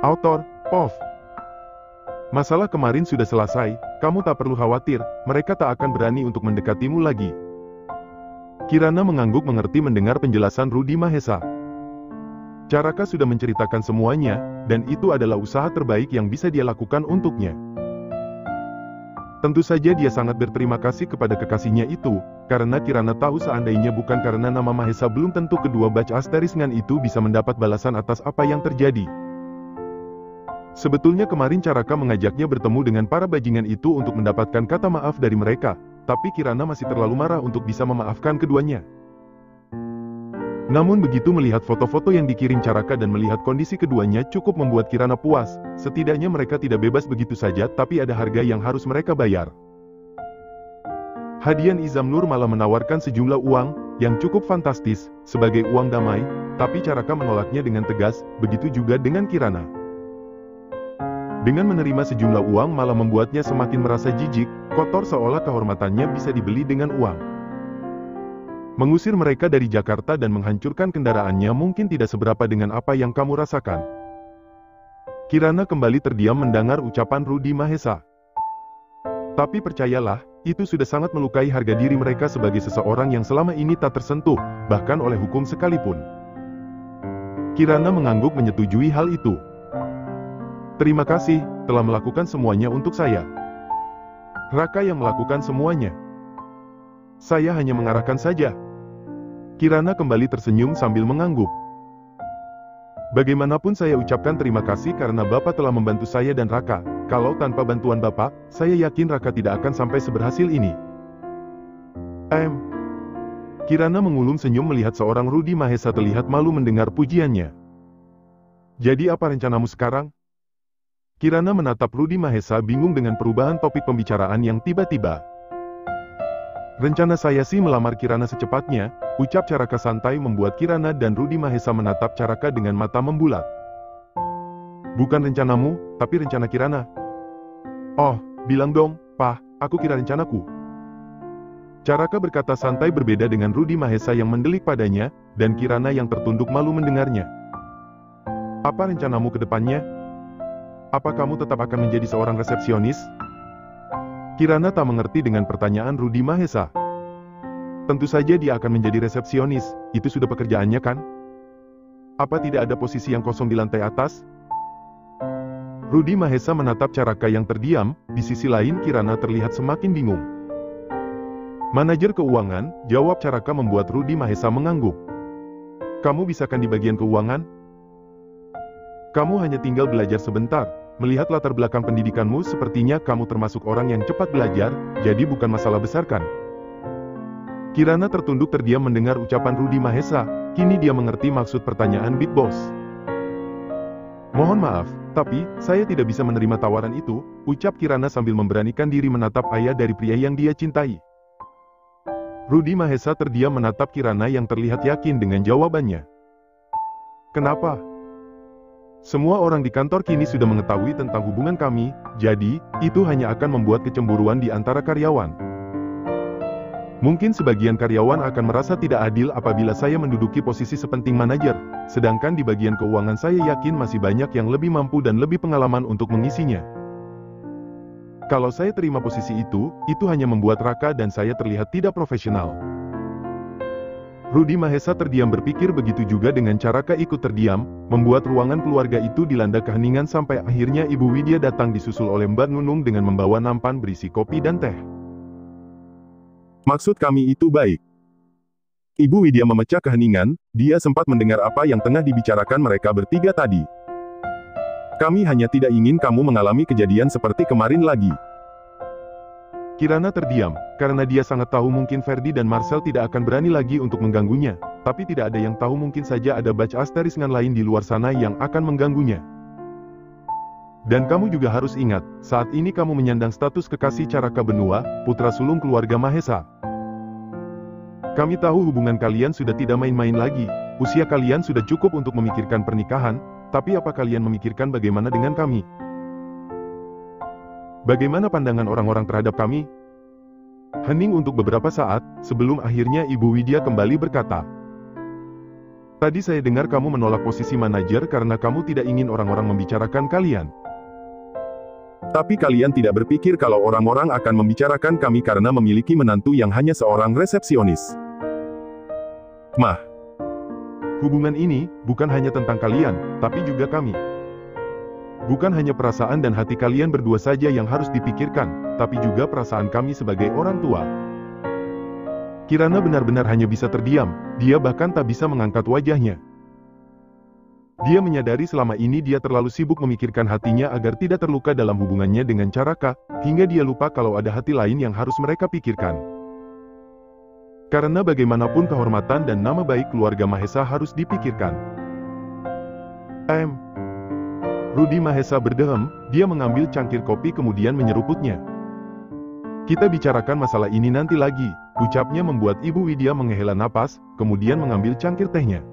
Autor, POV. Masalah kemarin sudah selesai, kamu tak perlu khawatir, mereka tak akan berani untuk mendekatimu lagi. Kirana mengangguk mengerti mendengar penjelasan Rudi Mahesa. Caraka sudah menceritakan semuanya, dan itu adalah usaha terbaik yang bisa dia lakukan untuknya. Tentu saja dia sangat berterima kasih kepada kekasihnya itu, karena Kirana tahu seandainya bukan karena nama Mahesa belum tentu kedua batch Asterisngan itu bisa mendapat balasan atas apa yang terjadi. Sebetulnya kemarin Caraka mengajaknya bertemu dengan para bajingan itu untuk mendapatkan kata maaf dari mereka, tapi Kirana masih terlalu marah untuk bisa memaafkan keduanya. Namun begitu melihat foto-foto yang dikirim Caraka dan melihat kondisi keduanya cukup membuat Kirana puas, setidaknya mereka tidak bebas begitu saja tapi ada harga yang harus mereka bayar. Hadian Izamnur malah menawarkan sejumlah uang, yang cukup fantastis, sebagai uang damai, tapi Caraka menolaknya dengan tegas, begitu juga dengan Kirana. Dengan menerima sejumlah uang malah membuatnya semakin merasa jijik, kotor seolah kehormatannya bisa dibeli dengan uang. Mengusir mereka dari Jakarta dan menghancurkan kendaraannya mungkin tidak seberapa dengan apa yang kamu rasakan. Kirana kembali terdiam mendengar ucapan Rudi Mahesa. Tapi percayalah, itu sudah sangat melukai harga diri mereka sebagai seseorang yang selama ini tak tersentuh, bahkan oleh hukum sekalipun. Kirana mengangguk menyetujui hal itu. Terima kasih, telah melakukan semuanya untuk saya. Raka yang melakukan semuanya. Saya hanya mengarahkan saja. Kirana kembali tersenyum sambil mengangguk. Bagaimanapun saya ucapkan terima kasih karena Bapak telah membantu saya dan Raka. Kalau tanpa bantuan Bapak, saya yakin Raka tidak akan sampai seberhasil ini. Kirana mengulum senyum melihat seorang Rudi Mahesa terlihat malu mendengar pujiannya. Jadi apa rencanamu sekarang? Kirana menatap Rudi Mahesa bingung dengan perubahan topik pembicaraan yang tiba-tiba. Rencana saya sih melamar Kirana secepatnya, ucap Caraka santai membuat Kirana dan Rudi Mahesa menatap Caraka dengan mata membulat. Bukan rencanamu, tapi rencana Kirana. Oh, bilang dong, Pah, aku kira rencanaku. Caraka berkata santai berbeda dengan Rudi Mahesa yang mendelik padanya, dan Kirana yang tertunduk malu mendengarnya. Apa rencanamu ke depannya? Apa kamu tetap akan menjadi seorang resepsionis? Kirana tak mengerti dengan pertanyaan Rudi Mahesa. Tentu saja dia akan menjadi resepsionis, itu sudah pekerjaannya kan? Apa tidak ada posisi yang kosong di lantai atas? Rudi Mahesa menatap Caraka yang terdiam, di sisi lain Kirana terlihat semakin bingung. Manajer keuangan, jawab Caraka membuat Rudi Mahesa mengangguk. Kamu bisakan di bagian keuangan? Kamu hanya tinggal belajar sebentar. Melihat latar belakang pendidikanmu sepertinya kamu termasuk orang yang cepat belajar, jadi bukan masalah besar kan? Kirana tertunduk terdiam mendengar ucapan Rudi Mahesa, kini dia mengerti maksud pertanyaan Big Boss. Mohon maaf, tapi, saya tidak bisa menerima tawaran itu, ucap Kirana sambil memberanikan diri menatap ayah dari pria yang dia cintai. Rudi Mahesa terdiam menatap Kirana yang terlihat yakin dengan jawabannya. Kenapa? Semua orang di kantor kini sudah mengetahui tentang hubungan kami, jadi, itu hanya akan membuat kecemburuan di antara karyawan. Mungkin sebagian karyawan akan merasa tidak adil apabila saya menduduki posisi sepenting manajer, sedangkan di bagian keuangan saya yakin masih banyak yang lebih mampu dan lebih pengalaman untuk mengisinya. Kalau saya terima posisi itu hanya membuat Raka dan saya terlihat tidak profesional. Rudi Mahesa terdiam berpikir begitu juga dengan Caraka ikut terdiam, membuat ruangan keluarga itu dilanda keheningan sampai akhirnya Ibu Widya datang disusul oleh Mbak Nunung dengan membawa nampan berisi kopi dan teh. Maksud kami itu baik. Ibu Widya memecah keheningan, dia sempat mendengar apa yang tengah dibicarakan mereka bertiga tadi. Kami hanya tidak ingin kamu mengalami kejadian seperti kemarin lagi. Kirana terdiam, karena dia sangat tahu mungkin Ferdi dan Marcel tidak akan berani lagi untuk mengganggunya, tapi tidak ada yang tahu mungkin saja ada batch Asterisngan lain di luar sana yang akan mengganggunya. Dan kamu juga harus ingat, saat ini kamu menyandang status kekasih Caraka Benua, putra sulung keluarga Mahesa. Kami tahu hubungan kalian sudah tidak main-main lagi, usia kalian sudah cukup untuk memikirkan pernikahan, tapi apa kalian memikirkan bagaimana dengan kami? Bagaimana pandangan orang-orang terhadap kami? Hening untuk beberapa saat, sebelum akhirnya Ibu Widya kembali berkata. Tadi saya dengar kamu menolak posisi manajer karena kamu tidak ingin orang-orang membicarakan kalian. Tapi kalian tidak berpikir kalau orang-orang akan membicarakan kami karena memiliki menantu yang hanya seorang resepsionis. Mah, Hubungan ini bukan hanya tentang kalian, tapi juga kami. Bukan hanya perasaan dan hati kalian berdua saja yang harus dipikirkan, tapi juga perasaan kami sebagai orang tua. Kirana benar-benar hanya bisa terdiam, dia bahkan tak bisa mengangkat wajahnya. Dia menyadari selama ini dia terlalu sibuk memikirkan hatinya agar tidak terluka dalam hubungannya dengan Caraka, hingga dia lupa kalau ada hati lain yang harus mereka pikirkan. Karena bagaimanapun kehormatan dan nama baik keluarga Mahesa harus dipikirkan. Rudy Mahesa berdehem, dia mengambil cangkir kopi kemudian menyeruputnya. Kita bicarakan masalah ini nanti lagi, ucapnya membuat Ibu Widya menghela napas, kemudian mengambil cangkir tehnya.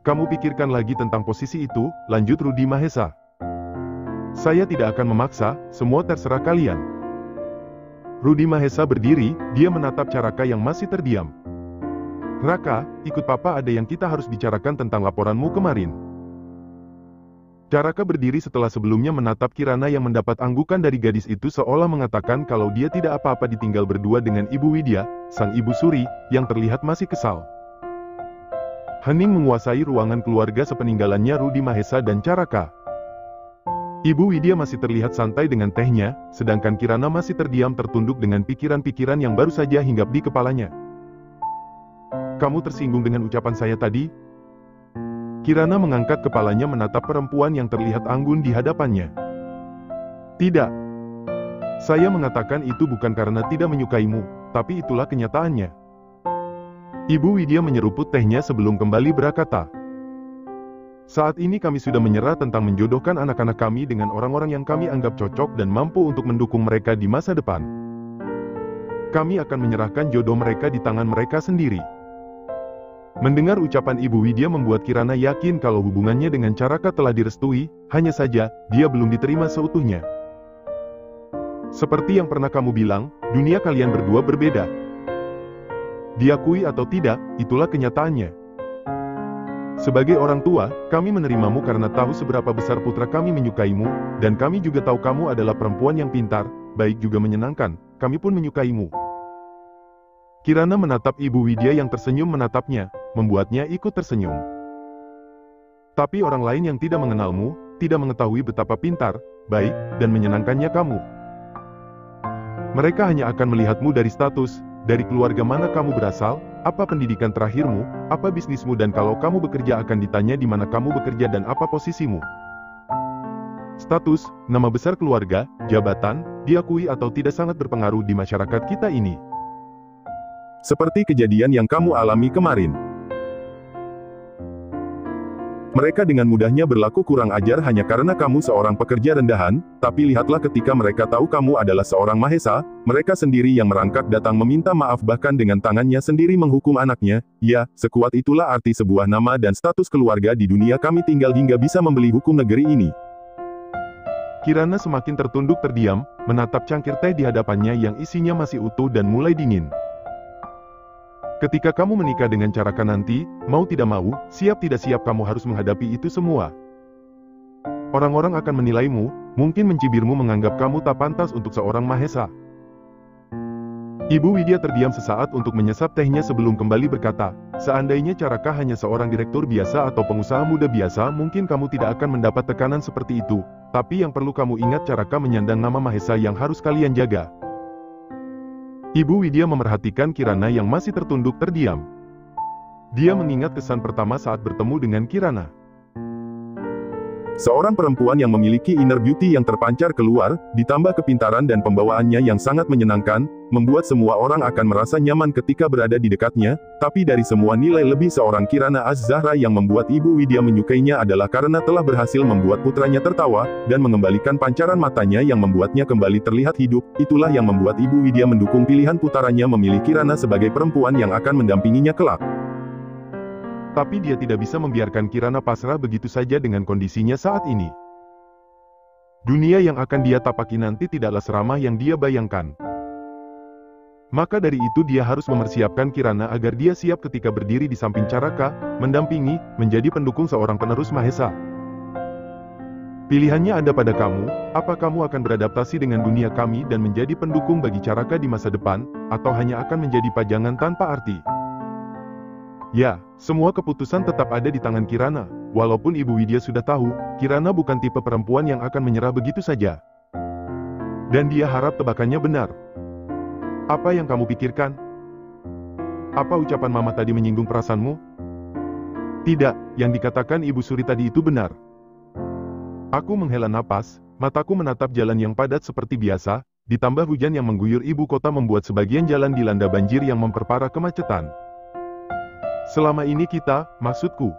Kamu pikirkan lagi tentang posisi itu, lanjut Rudy Mahesa. Saya tidak akan memaksa, semua terserah kalian. Rudy Mahesa berdiri, dia menatap Caraka yang masih terdiam. Raka, ikut papa, ada yang kita harus bicarakan tentang laporanmu kemarin. Caraka berdiri setelah sebelumnya menatap Kirana yang mendapat anggukan dari gadis itu seolah mengatakan kalau dia tidak apa-apa ditinggal berdua dengan Ibu Widya, sang ibu suri, yang terlihat masih kesal. Hening menguasai ruangan keluarga sepeninggalannya Rudy Mahesa dan Caraka. Ibu Widya masih terlihat santai dengan tehnya, sedangkan Kirana masih terdiam tertunduk dengan pikiran-pikiran yang baru saja hinggap di kepalanya. Kamu tersinggung dengan ucapan saya tadi? Kirana mengangkat kepalanya menatap perempuan yang terlihat anggun di hadapannya. Tidak. Saya mengatakan itu bukan karena tidak menyukaimu, tapi itulah kenyataannya. Ibu Widya menyeruput tehnya sebelum kembali berkata. Saat ini kami sudah menyerah tentang menjodohkan anak-anak kami dengan orang-orang yang kami anggap cocok dan mampu untuk mendukung mereka di masa depan. Kami akan menyerahkan jodoh mereka di tangan mereka sendiri. Mendengar ucapan Ibu Widya membuat Kirana yakin kalau hubungannya dengan Caraka telah direstui, hanya saja, dia belum diterima seutuhnya. Seperti yang pernah kamu bilang, dunia kalian berdua berbeda. Diakui atau tidak, itulah kenyataannya. Sebagai orang tua, kami menerimamu karena tahu seberapa besar putra kami menyukaimu, dan kami juga tahu kamu adalah perempuan yang pintar, baik juga menyenangkan, kami pun menyukaimu. Kirana menatap Ibu Widya yang tersenyum menatapnya, membuatnya ikut tersenyum. Tapi orang lain yang tidak mengenalmu, tidak mengetahui betapa pintar, baik, dan menyenangkannya kamu. Mereka hanya akan melihatmu dari status, dari keluarga mana kamu berasal, apa pendidikan terakhirmu, apa bisnismu dan kalau kamu bekerja akan ditanya di mana kamu bekerja dan apa posisimu. Status, nama besar keluarga, jabatan, diakui atau tidak sangat berpengaruh di masyarakat kita ini. Seperti kejadian yang kamu alami kemarin. Mereka dengan mudahnya berlaku kurang ajar hanya karena kamu seorang pekerja rendahan, tapi lihatlah ketika mereka tahu kamu adalah seorang Mahesa, mereka sendiri yang merangkak datang meminta maaf bahkan dengan tangannya sendiri menghukum anaknya. Ya, sekuat itulah arti sebuah nama dan status keluarga di dunia kami tinggal hingga bisa membeli hukum negeri ini. Kirana semakin tertunduk terdiam, menatap cangkir teh di hadapannya yang isinya masih utuh dan mulai dingin. Ketika kamu menikah dengan Caraka nanti, mau tidak mau, siap tidak siap kamu harus menghadapi itu semua. Orang-orang akan menilaimu, mungkin mencibirmu menganggap kamu tak pantas untuk seorang Mahesa. Ibu Widya terdiam sesaat untuk menyesap tehnya sebelum kembali berkata, seandainya Caraka hanya seorang direktur biasa atau pengusaha muda biasa mungkin kamu tidak akan mendapat tekanan seperti itu, tapi yang perlu kamu ingat Caraka menyandang nama Mahesa yang harus kalian jaga. Ibu Widya memerhatikan Kirana yang masih tertunduk terdiam. Dia mengingat kesan pertama saat bertemu dengan Kirana. Seorang perempuan yang memiliki inner beauty yang terpancar keluar, ditambah kepintaran dan pembawaannya yang sangat menyenangkan, membuat semua orang akan merasa nyaman ketika berada di dekatnya, tapi dari semua nilai lebih seorang Kirana Az-Zahra yang membuat Ibu Widya menyukainya adalah karena telah berhasil membuat putranya tertawa, dan mengembalikan pancaran matanya yang membuatnya kembali terlihat hidup, itulah yang membuat Ibu Widya mendukung pilihan putaranya memilih Kirana sebagai perempuan yang akan mendampinginya kelak. Tapi dia tidak bisa membiarkan Kirana pasrah begitu saja dengan kondisinya saat ini. Dunia yang akan dia tapaki nanti tidaklah seramah yang dia bayangkan. Maka dari itu dia harus mempersiapkan Kirana agar dia siap ketika berdiri di samping Caraka, mendampingi, menjadi pendukung seorang penerus Mahesa. Pilihannya ada pada kamu, apa kamu akan beradaptasi dengan dunia kami dan menjadi pendukung bagi Caraka di masa depan, atau hanya akan menjadi pajangan tanpa arti? Ya, semua keputusan tetap ada di tangan Kirana, walaupun Ibu Widya sudah tahu, Kirana bukan tipe perempuan yang akan menyerah begitu saja. Dan dia harap tebakannya benar. Apa yang kamu pikirkan? Apa ucapan Mama tadi menyinggung perasaanmu? Tidak, yang dikatakan Ibu Suri tadi itu benar. Aku menghela napas, mataku menatap jalan yang padat seperti biasa, ditambah hujan yang mengguyur ibu kota membuat sebagian jalan dilanda banjir yang memperparah kemacetan. Selama ini kita, maksudku,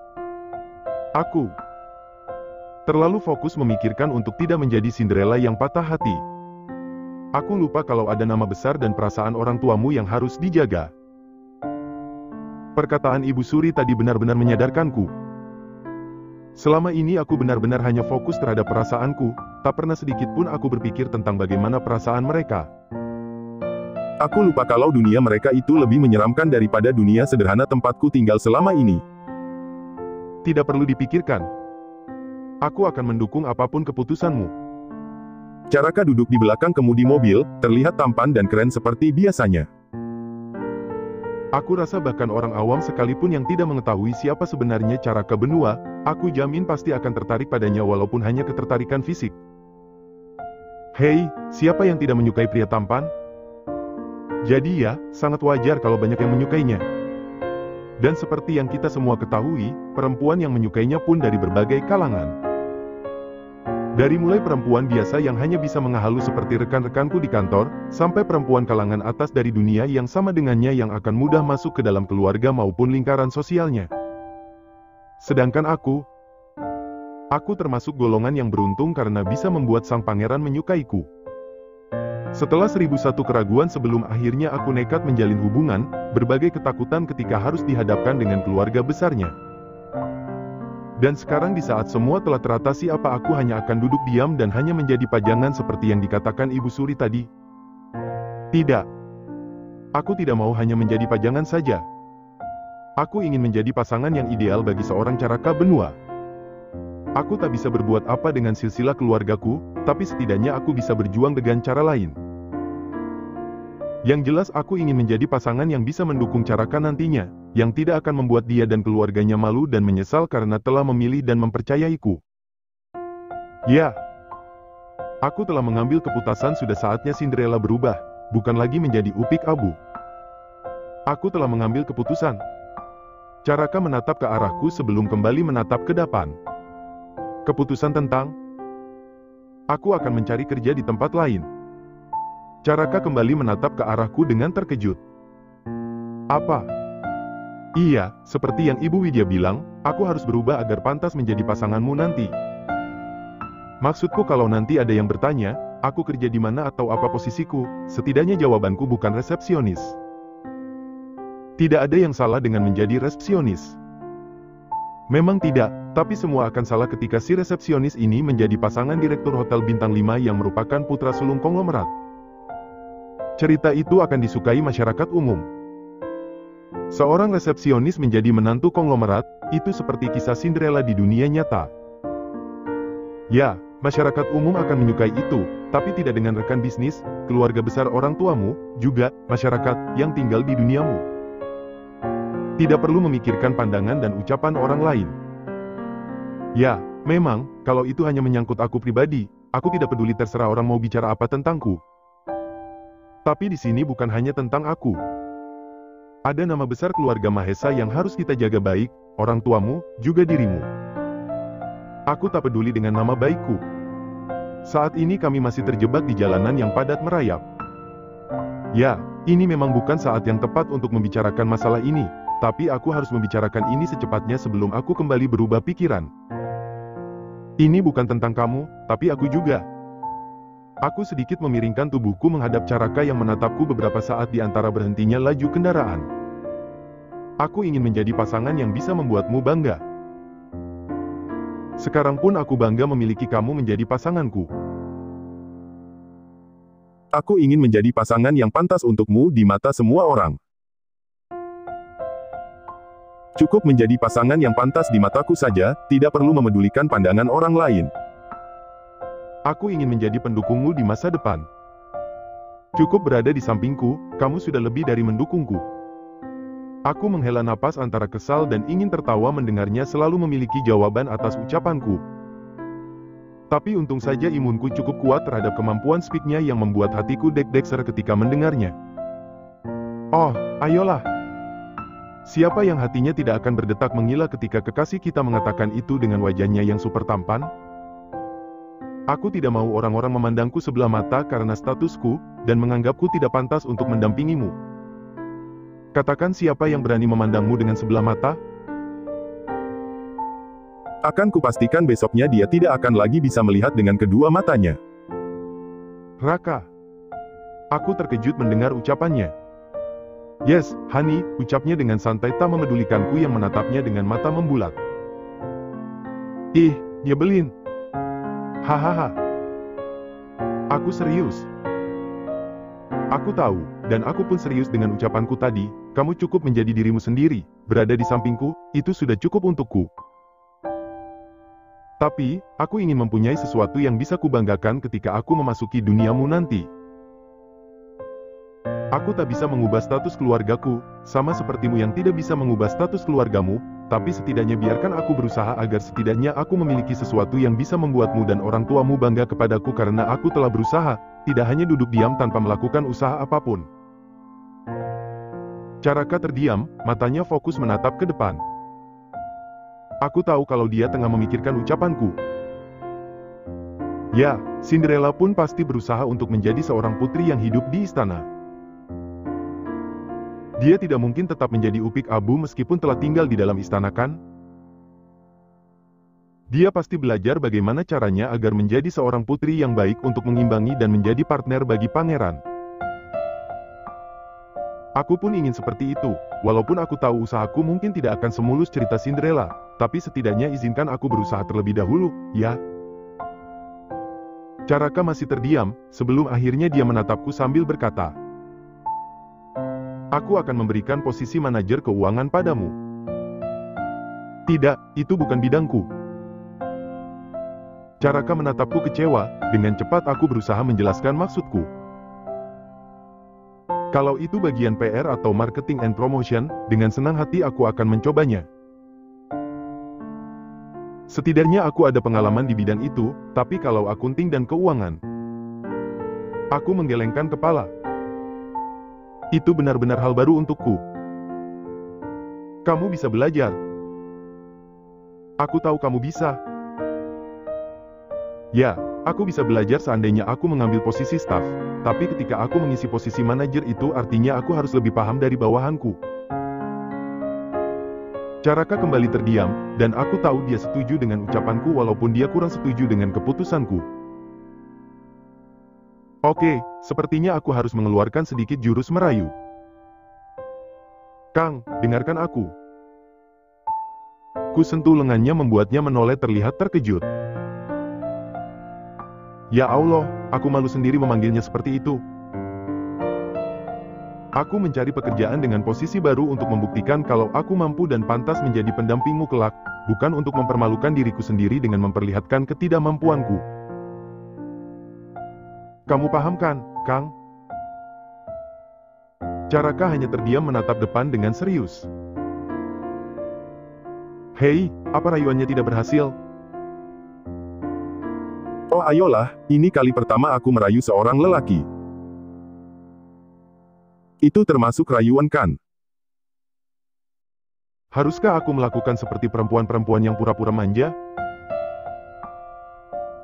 aku, terlalu fokus memikirkan untuk tidak menjadi Cinderella yang patah hati. Aku lupa kalau ada nama besar dan perasaan orang tuamu yang harus dijaga. Perkataan Ibu Suri tadi benar-benar menyadarkanku. Selama ini aku benar-benar hanya fokus terhadap perasaanku, tak pernah sedikit pun aku berpikir tentang bagaimana perasaan mereka. Aku lupa kalau dunia mereka itu lebih menyeramkan daripada dunia sederhana tempatku tinggal selama ini. Tidak perlu dipikirkan. Aku akan mendukung apapun keputusanmu. Caraka duduk di belakang kemudi mobil, terlihat tampan dan keren seperti biasanya. Aku rasa bahkan orang awam sekalipun yang tidak mengetahui siapa sebenarnya Caraka Benua, aku jamin pasti akan tertarik padanya walaupun hanya ketertarikan fisik. Hei, siapa yang tidak menyukai pria tampan? Jadi ya, sangat wajar kalau banyak yang menyukainya. Dan seperti yang kita semua ketahui, perempuan yang menyukainya pun dari berbagai kalangan. Dari mulai perempuan biasa yang hanya bisa mengahalu seperti rekan-rekanku di kantor, sampai perempuan kalangan atas dari dunia yang sama dengannya yang akan mudah masuk ke dalam keluarga maupun lingkaran sosialnya. Sedangkan aku termasuk golongan yang beruntung karena bisa membuat sang pangeran menyukaiku. Setelah 1001 keraguan sebelum akhirnya aku nekat menjalin hubungan, berbagai ketakutan ketika harus dihadapkan dengan keluarga besarnya. Dan sekarang di saat semua telah teratasi apa aku hanya akan duduk diam dan hanya menjadi pajangan seperti yang dikatakan Ibu Suri tadi? Tidak. Aku tidak mau hanya menjadi pajangan saja. Aku ingin menjadi pasangan yang ideal bagi seorang Caraka Benua. Aku tak bisa berbuat apa dengan silsilah keluargaku, tapi setidaknya aku bisa berjuang dengan cara lain. Yang jelas aku ingin menjadi pasangan yang bisa mendukung Caraka nantinya, yang tidak akan membuat dia dan keluarganya malu dan menyesal karena telah memilih dan mempercayaiku. Ya, aku telah mengambil keputusan sudah saatnya Cinderella berubah, bukan lagi menjadi upik abu. Aku telah mengambil keputusan. Caraka menatap ke arahku sebelum kembali menatap ke depan. Keputusan tentang aku akan mencari kerja di tempat lain. Caraka kembali menatap ke arahku dengan terkejut. Apa? Iya, seperti yang Ibu Widya bilang, aku harus berubah agar pantas menjadi pasanganmu nanti. Maksudku kalau nanti ada yang bertanya, aku kerja di mana atau apa posisiku, setidaknya jawabanku bukan resepsionis. Tidak ada yang salah dengan menjadi resepsionis. Memang tidak, tapi semua akan salah ketika si resepsionis ini menjadi pasangan direktur hotel bintang 5 yang merupakan putra sulung konglomerat. Cerita itu akan disukai masyarakat umum. Seorang resepsionis menjadi menantu konglomerat, itu seperti kisah Cinderella di dunia nyata. Ya, masyarakat umum akan menyukai itu, tapi tidak dengan rekan bisnis, keluarga besar orang tuamu, juga masyarakat yang tinggal di duniamu. Tidak perlu memikirkan pandangan dan ucapan orang lain. Ya, memang, kalau itu hanya menyangkut aku pribadi, aku tidak peduli terserah orang mau bicara apa tentangku. Tapi di sini bukan hanya tentang aku. Ada nama besar keluarga Mahesa yang harus kita jaga baik, orang tuamu, juga dirimu. Aku tak peduli dengan nama baikku. Saat ini kami masih terjebak di jalanan yang padat merayap. Ya, ini memang bukan saat yang tepat untuk membicarakan masalah ini, tapi aku harus membicarakan ini secepatnya sebelum aku kembali berubah pikiran. Ini bukan tentang kamu, tapi aku juga. Aku sedikit memiringkan tubuhku menghadap Caraka yang menatapku beberapa saat di antara berhentinya laju kendaraan. Aku ingin menjadi pasangan yang bisa membuatmu bangga. Sekarang pun aku bangga memiliki kamu menjadi pasanganku. Aku ingin menjadi pasangan yang pantas untukmu di mata semua orang. Cukup menjadi pasangan yang pantas di mataku saja, tidak perlu memedulikan pandangan orang lain. Aku ingin menjadi pendukungmu di masa depan. Cukup berada di sampingku, kamu sudah lebih dari mendukungku. Aku menghela napas antara kesal dan ingin tertawa mendengarnya selalu memiliki jawaban atas ucapanku. Tapi untung saja imunku cukup kuat terhadap kemampuan speak-nya yang membuat hatiku deg-degser ketika mendengarnya. Oh, ayolah. Siapa yang hatinya tidak akan berdetak menggila ketika kekasih kita mengatakan itu dengan wajahnya yang super tampan? Aku tidak mau orang-orang memandangku sebelah mata karena statusku, dan menganggapku tidak pantas untuk mendampingimu. Katakan siapa yang berani memandangmu dengan sebelah mata? Akan kupastikan besoknya dia tidak akan lagi bisa melihat dengan kedua matanya. Raka. Aku terkejut mendengar ucapannya. Yes, honey, ucapnya dengan santai tak memedulikanku yang menatapnya dengan mata membulat. Ih, nyebelin. Hahaha. Aku serius. Aku tahu, dan aku pun serius dengan ucapanku tadi, kamu cukup menjadi dirimu sendiri, berada di sampingku, itu sudah cukup untukku. Tapi, aku ingin mempunyai sesuatu yang bisa kubanggakan ketika aku memasuki duniamu nanti. Aku tak bisa mengubah status keluargaku, sama sepertimu yang tidak bisa mengubah status keluargamu, tapi setidaknya biarkan aku berusaha agar setidaknya aku memiliki sesuatu yang bisa membuatmu dan orang tuamu bangga kepadaku karena aku telah berusaha, tidak hanya duduk diam tanpa melakukan usaha apapun. Caraka terdiam, matanya fokus menatap ke depan. Aku tahu kalau dia tengah memikirkan ucapanku. Ya, Cinderella pun pasti berusaha untuk menjadi seorang putri yang hidup di istana. Dia tidak mungkin tetap menjadi upik abu meskipun telah tinggal di dalam istana, kan? Dia pasti belajar bagaimana caranya agar menjadi seorang putri yang baik untuk mengimbangi dan menjadi partner bagi pangeran. Aku pun ingin seperti itu, walaupun aku tahu usahaku mungkin tidak akan semulus cerita Cinderella, tapi setidaknya izinkan aku berusaha terlebih dahulu, ya? Caraka masih terdiam, sebelum akhirnya dia menatapku sambil berkata, aku akan memberikan posisi manajer keuangan padamu. Tidak, itu bukan bidangku. Caraka menatapku kecewa, dengan cepat aku berusaha menjelaskan maksudku. Kalau itu bagian PR atau marketing and promotion, dengan senang hati aku akan mencobanya. Setidaknya aku ada pengalaman di bidang itu, tapi kalau akunting dan keuangan, aku menggelengkan kepala. Itu benar-benar hal baru untukku. Kamu bisa belajar. Aku tahu kamu bisa. Ya, aku bisa belajar seandainya aku mengambil posisi staf. Tapi ketika aku mengisi posisi manajer itu artinya aku harus lebih paham dari bawahanku. Caraka kembali terdiam, dan aku tahu dia setuju dengan ucapanku walaupun dia kurang setuju dengan keputusanku. Oke, sepertinya aku harus mengeluarkan sedikit jurus merayu. Kang, dengarkan aku. Ku sentuh lengannya membuatnya menoleh terlihat terkejut. Ya Allah, aku malu sendiri memanggilnya seperti itu. Aku mencari pekerjaan dengan posisi baru untuk membuktikan kalau aku mampu dan pantas menjadi pendampingmu kelak, bukan untuk mempermalukan diriku sendiri dengan memperlihatkan ketidakmampuanku. Kamu paham kan, Kang? Caraka hanya terdiam menatap depan dengan serius. Hei, apa rayuannya tidak berhasil? Oh ayolah, ini kali pertama aku merayu seorang lelaki. Itu termasuk rayuan kan? Haruskah aku melakukan seperti perempuan-perempuan yang pura-pura manja?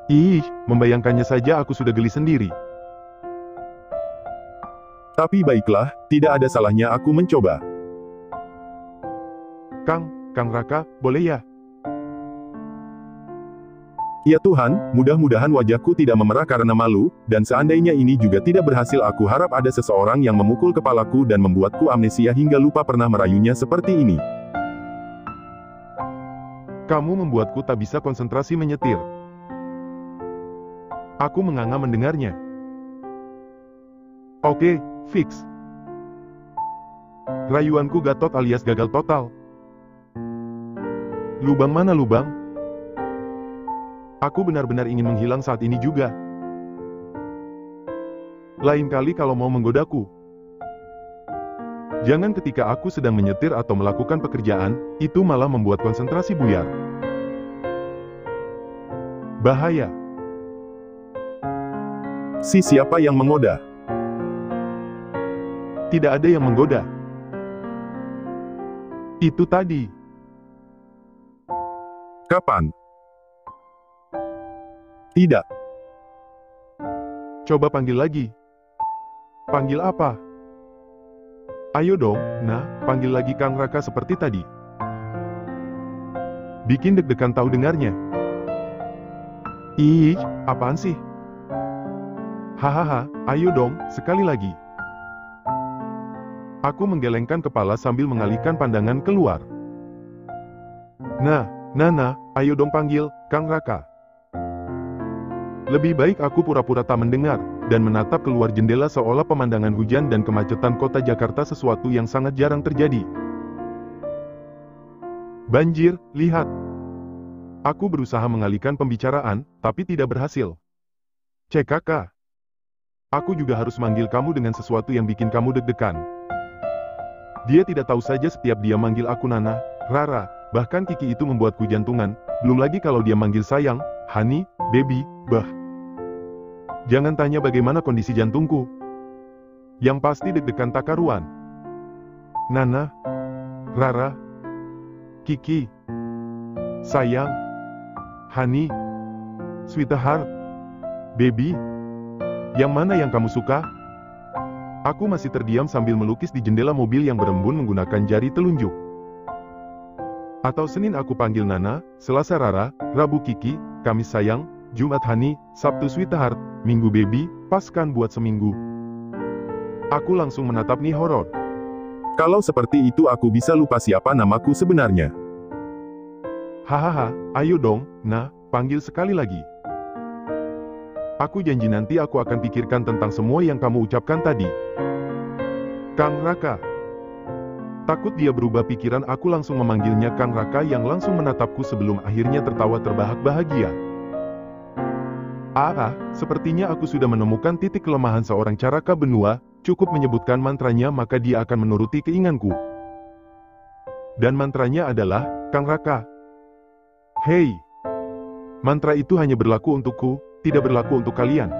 Ih, membayangkannya saja aku sudah geli sendiri. Tapi baiklah, tidak ada salahnya aku mencoba. Kang Raka, boleh ya? Ya Tuhan, mudah-mudahan wajahku tidak memerah karena malu, dan seandainya ini juga tidak berhasil aku harap ada seseorang yang memukul kepalaku dan membuatku amnesia hingga lupa pernah merayunya seperti ini. Kamu membuatku tak bisa konsentrasi menyetir. Aku menganga mendengarnya. Oke, fix. Rayuanku Gatot alias gagal total. Lubang mana lubang? Aku benar-benar ingin menghilang saat ini juga. Lain kali kalau mau menggodaku, jangan ketika aku sedang menyetir atau melakukan pekerjaan, itu malah membuat konsentrasi buyar. Bahaya. Siapa yang menggoda? Tidak ada yang menggoda. Itu tadi. Kapan? Tidak. Coba panggil lagi. Panggil apa? Ayo dong, nah, panggil lagi Kang Raka seperti tadi. Bikin deg-degan tahu dengarnya. Ih, apaan sih? Hahaha, ayo dong, sekali lagi. Aku menggelengkan kepala sambil mengalihkan pandangan keluar. Nah, ayo dong panggil, Kang Raka. Lebih baik aku pura-pura tak mendengar, dan menatap keluar jendela seolah pemandangan hujan dan kemacetan kota Jakarta sesuatu yang sangat jarang terjadi. Banjir, lihat. Aku berusaha mengalihkan pembicaraan, tapi tidak berhasil. CKK. Aku juga harus manggil kamu dengan sesuatu yang bikin kamu deg-degan. Dia tidak tahu saja setiap dia manggil aku Nana, Rara, bahkan Kiki itu membuatku jantungan, belum lagi kalau dia manggil sayang, honey, baby, bah. Jangan tanya bagaimana kondisi jantungku. Yang pasti deg-degan tak karuan. Nana, Rara, Kiki, sayang, honey, sweetheart, baby, yang mana yang kamu suka? Aku masih terdiam sambil melukis di jendela mobil yang berembun menggunakan jari telunjuk. Atau Senin aku panggil Nana, Selasa Rara, Rabu Kiki, Kamis sayang, Jumat honey, Sabtu sweetheart, Minggu baby, pas kan buat seminggu. Aku langsung menatap Nih Horor. Kalau seperti itu aku bisa lupa siapa namaku sebenarnya. Hahaha, ayo dong, nah, panggil sekali lagi. Aku janji nanti aku akan pikirkan tentang semua yang kamu ucapkan tadi. Kang Raka. Takut dia berubah pikiran, aku langsung memanggilnya Kang Raka yang langsung menatapku sebelum akhirnya tertawa terbahak-bahagia. Sepertinya aku sudah menemukan titik kelemahan seorang Caraka Benua, cukup menyebutkan mantranya maka dia akan menuruti keinginanku. Dan mantranya adalah, Kang Raka. Hei! Mantra itu hanya berlaku untukku, tidak berlaku untuk kalian.